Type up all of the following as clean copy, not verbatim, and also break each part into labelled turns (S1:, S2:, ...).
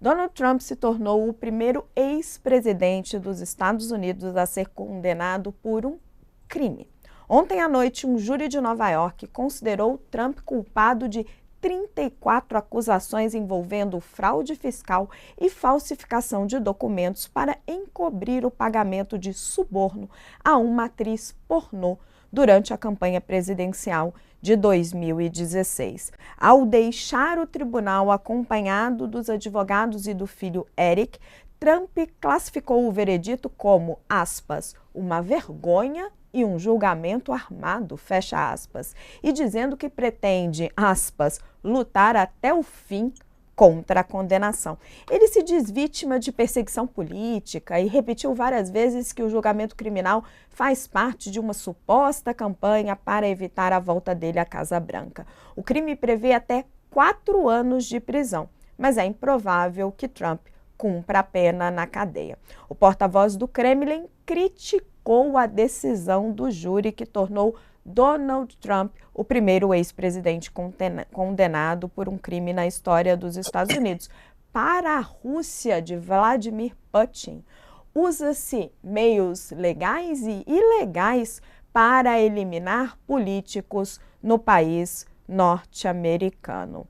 S1: Donald Trump se tornou o primeiro ex-presidente dos Estados Unidos a ser condenado por um crime. Ontem à noite, um júri de Nova York considerou Trump culpado de 34 acusações envolvendo fraude fiscal e falsificação de documentos para encobrir o pagamento de suborno a uma atriz pornô durante a campanha presidencial de 2016. Ao deixar o tribunal acompanhado dos advogados e do filho Eric, Trump classificou o veredito como, aspas, uma vergonha e um julgamento armado, fecha aspas, e dizendo que pretende, aspas, lutar até o fim contra a condenação. Ele se diz vítima de perseguição política e repetiu várias vezes que o julgamento criminal faz parte de uma suposta campanha para evitar a volta dele à Casa Branca. O crime prevê até 4 anos de prisão, mas é improvável que Trump cumpra a pena na cadeia. O porta-voz do Kremlin criticou a decisão do júri que tornou Donald Trump o primeiro ex-presidente condenado por um crime na história dos Estados Unidos. Para a Rússia de Vladimir Putin, usa-se meios legais e ilegais para eliminar políticos no país norte-americano.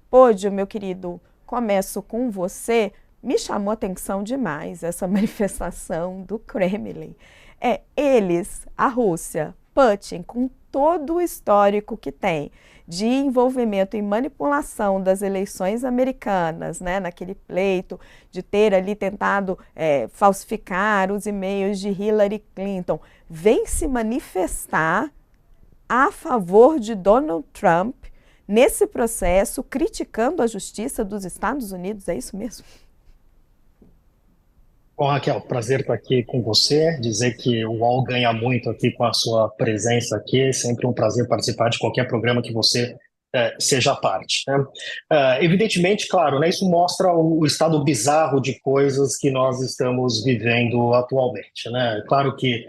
S1: Pódio, meu querido, começo com você. Me chamou a atenção demais essa manifestação do Kremlin. Eles, a Rússia, Putin, com todo o histórico que tem de envolvimento em manipulação das eleições americanas, né, naquele pleito de ter ali tentado falsificar os e-mails de Hillary Clinton, vem se manifestar a favor de Donald Trump nesse processo, criticando a justiça dos Estados Unidos. É isso mesmo?
S2: Bom, Raquel, prazer estar aqui com você, dizer que o UOL ganha muito aqui com a sua presença aqui, é sempre um prazer participar de qualquer programa que você seja parte, né? Evidentemente, claro, né, isso mostra o estado bizarro de coisas que nós estamos vivendo atualmente, né? Claro que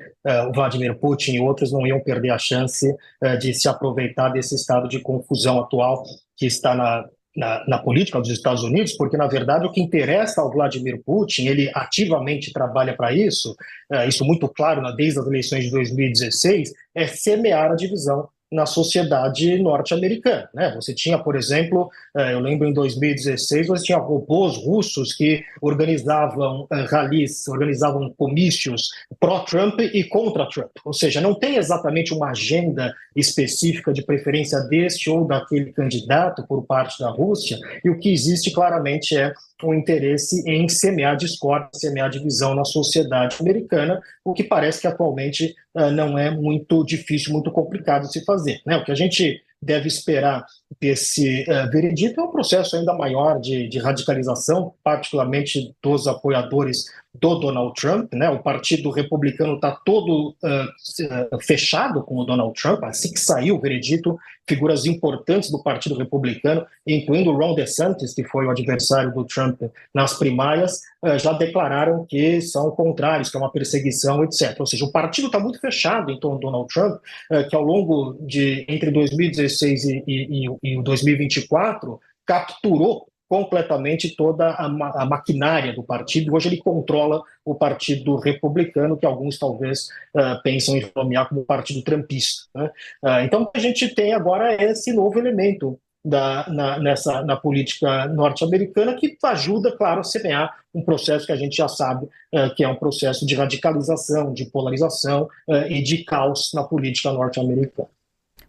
S2: o Vladimir Putin e outros não iam perder a chance de se aproveitar desse estado de confusão atual que está na política dos Estados Unidos, porque, na verdade, o que interessa ao Vladimir Putin, ele ativamente trabalha para isso, isso muito claro desde as eleições de 2016, é semear a divisão na sociedade norte-americana, né? Você tinha, por exemplo, eu lembro em 2016, você tinha robôs russos que organizavam ralis, organizavam comícios pró-Trump e contra Trump, ou seja, não tem exatamente uma agenda específica de preferência deste ou daquele candidato por parte da Rússia, e o que existe claramente é o interesse em semear discórdia, semear divisão na sociedade americana, o que parece que atualmente não é muito difícil, muito complicado de se fazer, né? O que a gente deve esperar desse veredito é um processo ainda maior de radicalização, particularmente dos apoiadores do Donald Trump, né? O Partido Republicano está todo fechado com o Donald Trump. Assim que saiu o veredito, figuras importantes do Partido Republicano, incluindo Ron DeSantis, que foi o adversário do Trump nas primárias, já declararam que são contrários, que é uma perseguição, etc. Ou seja, o partido está muito fechado em torno do Donald Trump, que ao longo de entre 2016 e 2024 capturou completamente toda a maquinária do partido. Hoje ele controla o Partido Republicano, que alguns talvez pensam em nomear como partido trumpista, né? Então, a gente tem agora esse novo elemento na política norte-americana que ajuda, claro, a semear um processo que a gente já sabe que é um processo de radicalização, de polarização e de caos na política norte-americana.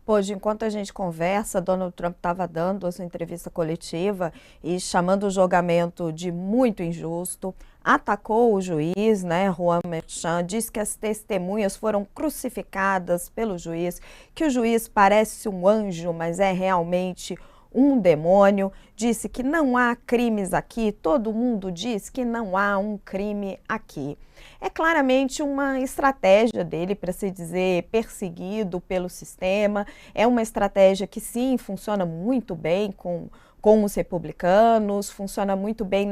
S1: Hoje, enquanto a gente conversa, Donald Trump estava dando a sua entrevista coletiva e chamando o julgamento de muito injusto, atacou o juiz, né, Juan Merchan, disse que as testemunhas foram crucificadas pelo juiz, que o juiz parece um anjo, mas é realmente um demônio, disse que não há crimes aqui, todo mundo diz que não há um crime aqui. É claramente uma estratégia dele para se dizer perseguido pelo sistema, é uma estratégia que sim, funciona muito bem com os republicanos, funciona muito bem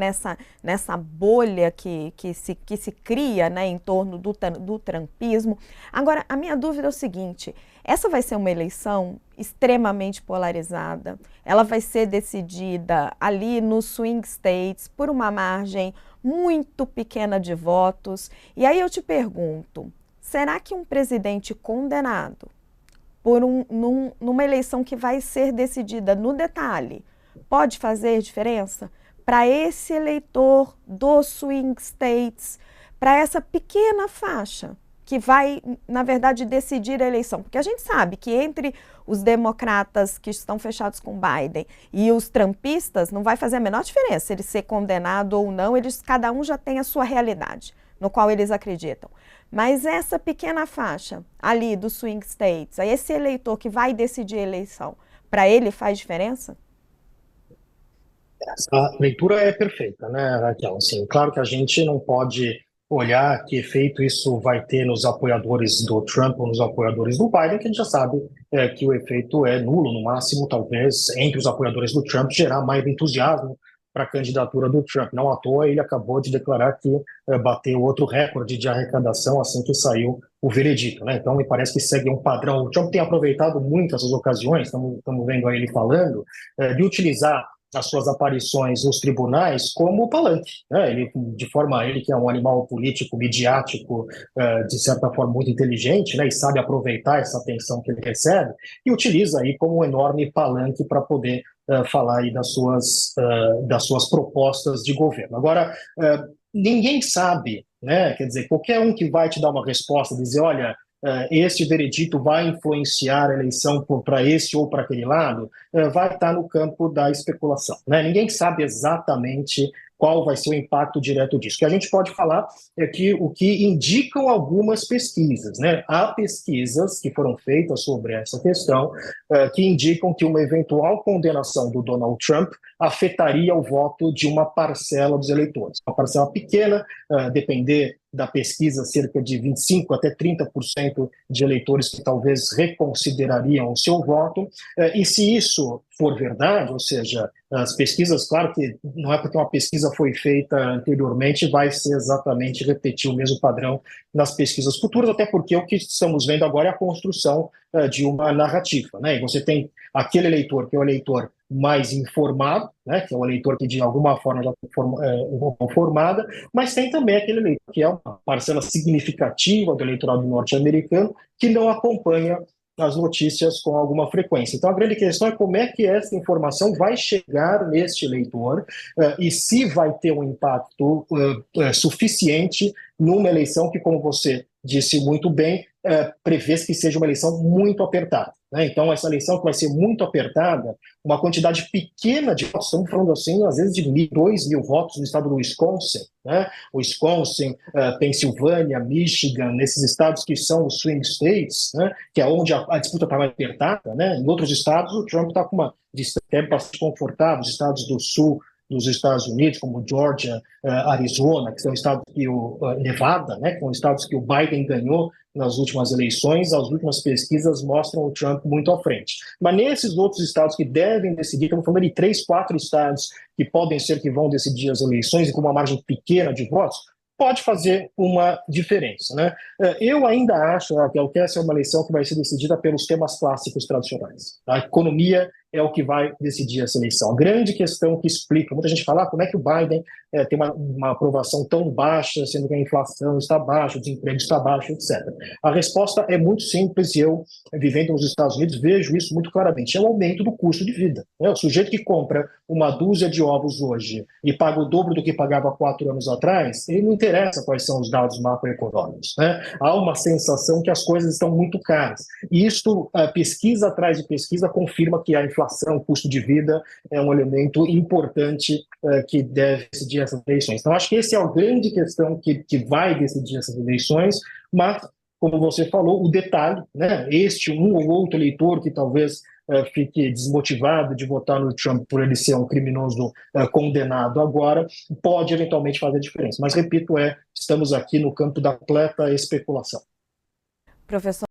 S1: nessa bolha que se cria, né, em torno do trumpismo. Agora, a minha dúvida é o seguinte, Essa vai ser uma eleição extremamente polarizada. Ela vai ser decidida ali nos swing states por uma margem muito pequena de votos. E aí eu te pergunto, será que um presidente condenado numa eleição que vai ser decidida no detalhe pode fazer diferença para esse eleitor dos swing states, para essa pequena faixa que vai, na verdade, decidir a eleição? Porque a gente sabe que entre os democratas que estão fechados com Biden e os trumpistas não vai fazer a menor diferença ele ser condenado ou não, cada um já tem a sua realidade, no qual eles acreditam. Mas essa pequena faixa ali dos swing states, esse eleitor que vai decidir a eleição, para ele faz diferença?
S2: Essa leitura é perfeita, né, Raquel? Assim, claro que a gente não pode olhar que efeito isso vai ter nos apoiadores do Trump ou nos apoiadores do Biden, que a gente já sabe que o efeito é nulo, no máximo, talvez, entre os apoiadores do Trump, gerar mais entusiasmo para a candidatura do Trump. Não à toa, ele acabou de declarar que bateu outro recorde de arrecadação assim que saiu o veredito, né? Então, me parece que segue um padrão. O Trump tem aproveitado muito essas ocasiões, estamos vendo aí ele falando, de utilizar as suas aparições nos tribunais como palanque, né? Ele que é um animal político, midiático, de certa forma muito inteligente, né? E sabe aproveitar essa atenção que ele recebe e utiliza aí como um enorme palanque para poder falar aí das suas propostas de governo. Agora, ninguém sabe, né? Quer dizer, qualquer um que vai te dar uma resposta, dizer, olha, este veredito vai influenciar a eleição para esse ou para aquele lado, vai estar no campo da especulação, né? Ninguém sabe exatamente qual vai ser o impacto direto disso. O que a gente pode falar é que o que indicam algumas pesquisas, né? Há pesquisas que foram feitas sobre essa questão que indicam que uma eventual condenação do Donald Trump afetaria o voto de uma parcela dos eleitores. Uma parcela pequena, depender da pesquisa, cerca de 25% até 30% de eleitores que talvez reconsiderariam o seu voto. E se isso for verdade, ou seja, as pesquisas, claro que não é porque uma pesquisa foi feita anteriormente, vai ser exatamente repetir o mesmo padrão nas pesquisas futuras, até porque o que estamos vendo agora é a construção de uma narrativa, né? E você tem aquele eleitor que é o eleitor mais informado, né, que é o eleitor que de alguma forma já está formada, mas tem também aquele eleitor que é uma parcela significativa do eleitorado norte-americano que não acompanha as notícias com alguma frequência. Então, a grande questão é como é que essa informação vai chegar neste eleitor e se vai ter um impacto suficiente numa eleição que, como você disse muito bem, prevê que seja uma eleição muito apertada, né? Então, essa eleição que vai ser muito apertada, uma quantidade pequena de votos, estamos falando assim, às vezes de 2.000 votos no estado do Wisconsin, né? Wisconsin, Pensilvânia, Michigan, nesses estados que são os swing states, né? Que é onde a disputa está mais apertada, né? Em outros estados, o Trump está com uma distância bastante confortável, os estados do sul dos Estados Unidos, como Georgia, Arizona, que são estados que Nevada, né, que são estados que o Biden ganhou nas últimas eleições, as últimas pesquisas mostram o Trump muito à frente. Mas nesses outros estados que devem decidir, estamos falando de 3, 4 estados que podem ser que vão decidir as eleições e com uma margem pequena de votos, pode fazer uma diferença, né? Eu ainda acho, Raquel, que essa é uma eleição que vai ser decidida pelos temas clássicos tradicionais. A economia é o que vai decidir essa eleição. A grande questão que explica, muita gente fala, como é que o Biden tem uma aprovação tão baixa, sendo que a inflação está baixa, o desemprego está baixo, etc. A resposta é muito simples e eu, vivendo nos Estados Unidos, vejo isso muito claramente. É o aumento do custo de vida, né? O sujeito que compra uma dúzia de ovos hoje e paga o dobro do que pagava 4 anos atrás, ele não interessa quais são os dados macroeconômicos, né? Há uma sensação que as coisas estão muito caras. E isto, pesquisa atrás de pesquisa, confirma que a inflação, o custo de vida, é um elemento importante que deve decidir essas eleições. Então, acho que essa é a grande questão que vai decidir essas eleições, mas, como você falou, o detalhe, né? Este um ou outro eleitor que talvez fique desmotivado de votar no Trump por ele ser um criminoso condenado agora, pode eventualmente fazer diferença. Mas, repito, estamos aqui no campo da completa especulação.
S1: Professor